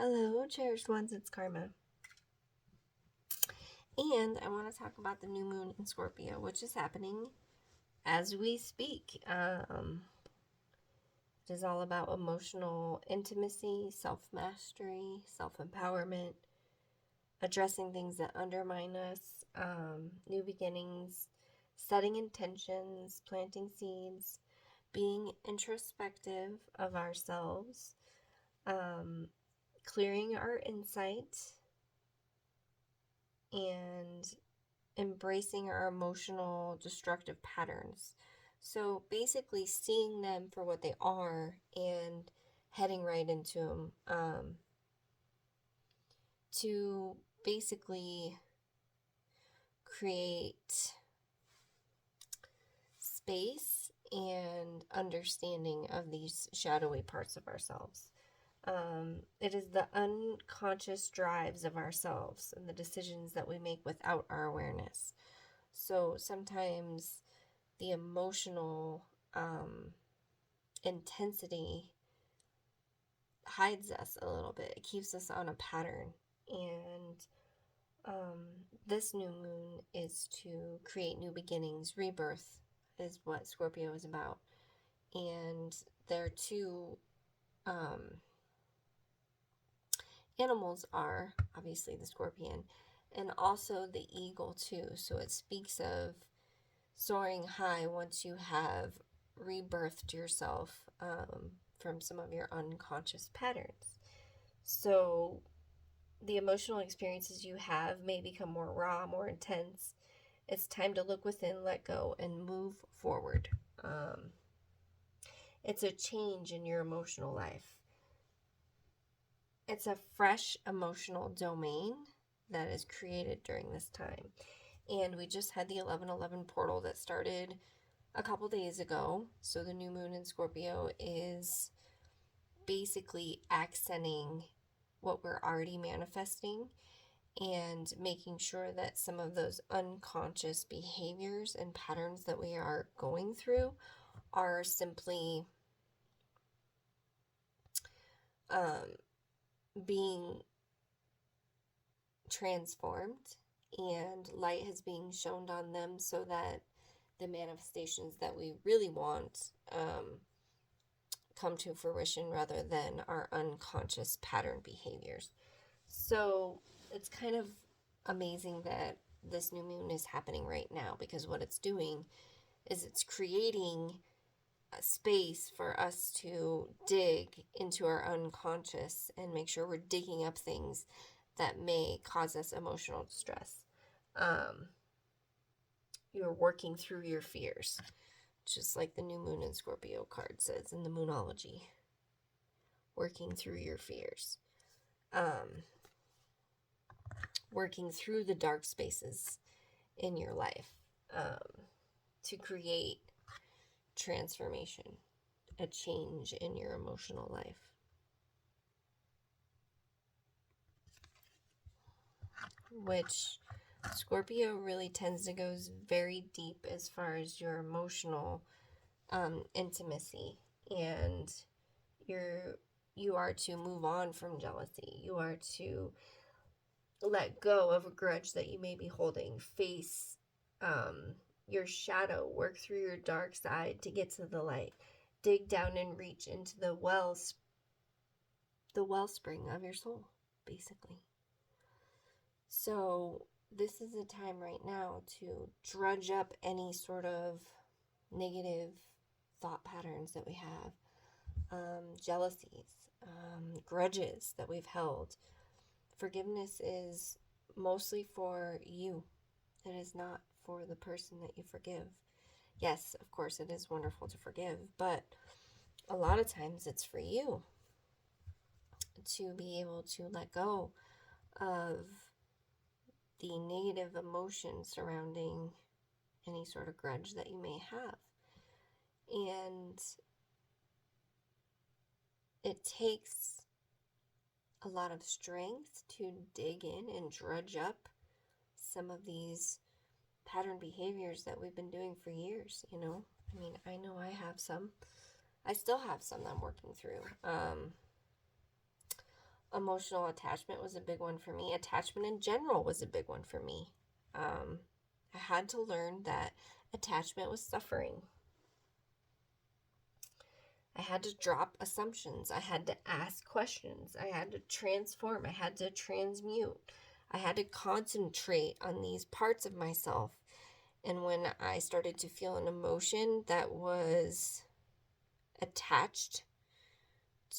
Hello, cherished ones, it's Karma. And I want to talk about the new moon in Scorpio, which is happening as we speak. It is all about emotional intimacy, self mastery, self empowerment, addressing things that undermine us, new beginnings, setting intentions, planting seeds, being introspective of ourselves, clearing our insight, and embracing our emotional destructive patterns. So basically, seeing them for what they are and heading right into them to basically create space and understanding of these shadowy parts of ourselves. It is the unconscious drives of ourselves and the decisions that we make without our awareness. So sometimes the emotional intensity hides us a little bit. It keeps us on a pattern. And this new moon is to create new beginnings. Rebirth is what Scorpio is about. And their two animals are obviously the scorpion and also the eagle, too. So it speaks of soaring high once you have rebirthed yourself from some of your unconscious patterns. So the emotional experiences you have may become more raw, more intense. It's time to look within, let go, and move forward. It's a change in your emotional life. It's a fresh emotional domain that is created during this time. And we just had the 1111 portal that started a couple days ago. So the new moon in Scorpio is basically accenting what we're already manifesting and making sure that some of those unconscious behaviors and patterns that we are going through are simply being transformed and light is being shone on them so that the manifestations that we really want come to fruition rather than our unconscious pattern behaviors. So it's kind of amazing that this new moon is happening right now, because what it's doing is it's creating a space for us to dig into our unconscious and make sure we're digging up things that may cause us emotional distress. You're working through your fears, just like the new moon in Scorpio card says in the Moonology. Working through your fears. Working through the dark spaces in your life to create transformation, a change in your emotional life. Which Scorpio really tends to go very deep as far as your emotional intimacy, and you are to move on from jealousy. You are to let go of a grudge that you may be holding. Face your shadow. Work through your dark side to get to the light. Dig down and reach into the wellspring of your soul, basically. So this is a time right now to drudge up any sort of negative thought patterns that we have, jealousies, grudges that we've held. Forgiveness is mostly for you. It is not for the person that you forgive. Yes, of course, it is wonderful to forgive, but a lot of times it's for you to be able to let go of the negative emotion surrounding any sort of grudge that you may have. And it takes a lot of strength to dig in and drudge up some of these pattern behaviors that we've been doing for years, I mean, I know I have some. I still have some that I'm working through. Emotional attachment was a big one for me. Attachment in general was a big one for me. I had to learn that attachment was suffering. I had to drop assumptions. I had to ask questions. I had to transform. I had to transmute. I had to concentrate on these parts of myself. And when I started to feel an emotion that was attached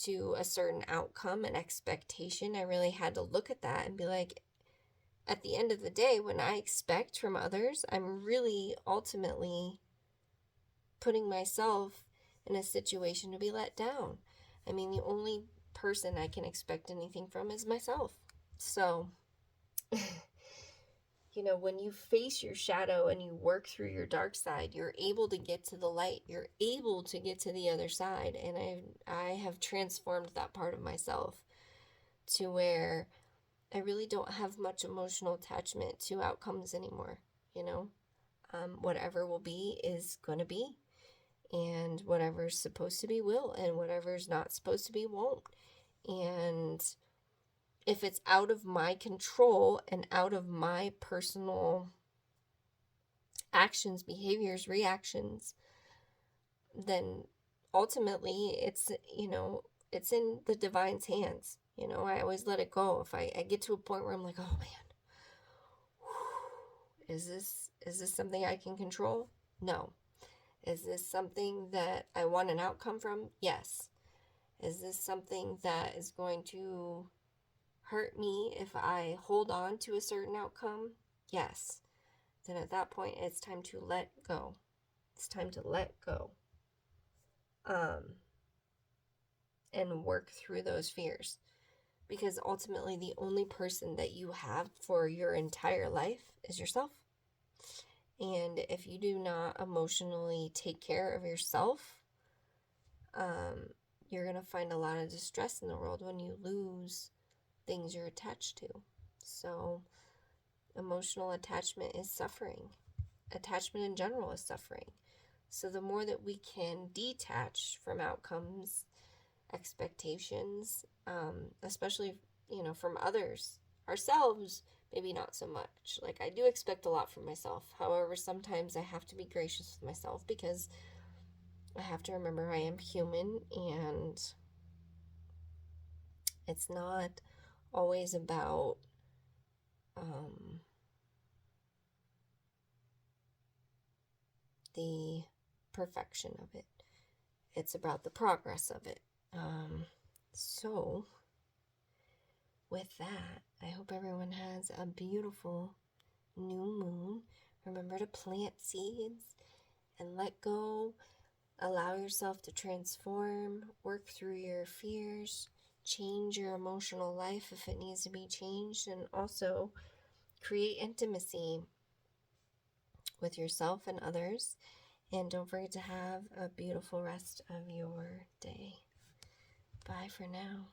to a certain outcome and expectation, I really had to look at that and be like, at the end of the day, when I expect from others, I'm really ultimately putting myself in a situation to be let down. I mean, the only person I can expect anything from is myself. So, when you face your shadow and you work through your dark side, you're able to get to the light. You're able to get to the other side. And I have transformed that part of myself to where I really don't have much emotional attachment to outcomes anymore. Whatever will be is going to be. And whatever's supposed to be will. And whatever's not supposed to be won't. And if it's out of my control and out of my personal actions, behaviors, reactions, then ultimately it's in the divine's hands. I always let it go. If I get to a point where I'm like, oh man, is this something I can control? No. Is this something that I want an outcome from? Yes. Is this something that is going to hurt me if I hold on to a certain outcome? Yes. Then at that point, it's time to let go. It's time to let go. And work through those fears. Because ultimately, the only person that you have for your entire life is yourself. And if you do not emotionally take care of yourself, you're going to find a lot of distress in the world when you lose things you're attached to. So, emotional attachment is suffering. Attachment in general is suffering. So the more that we can detach from outcomes, expectations, especially, from others, ourselves, maybe not so much. Like, I do expect a lot from myself. However, sometimes I have to be gracious with myself because I have to remember I am human, and it's not always about the perfection of it. It's about the progress of it. So, with that, I hope everyone has a beautiful new moon. Remember to plant seeds and let go. Allow yourself to transform, work through your fears, change your emotional life if it needs to be changed, and also create intimacy with yourself and others. And don't forget to have a beautiful rest of your day. Bye for now.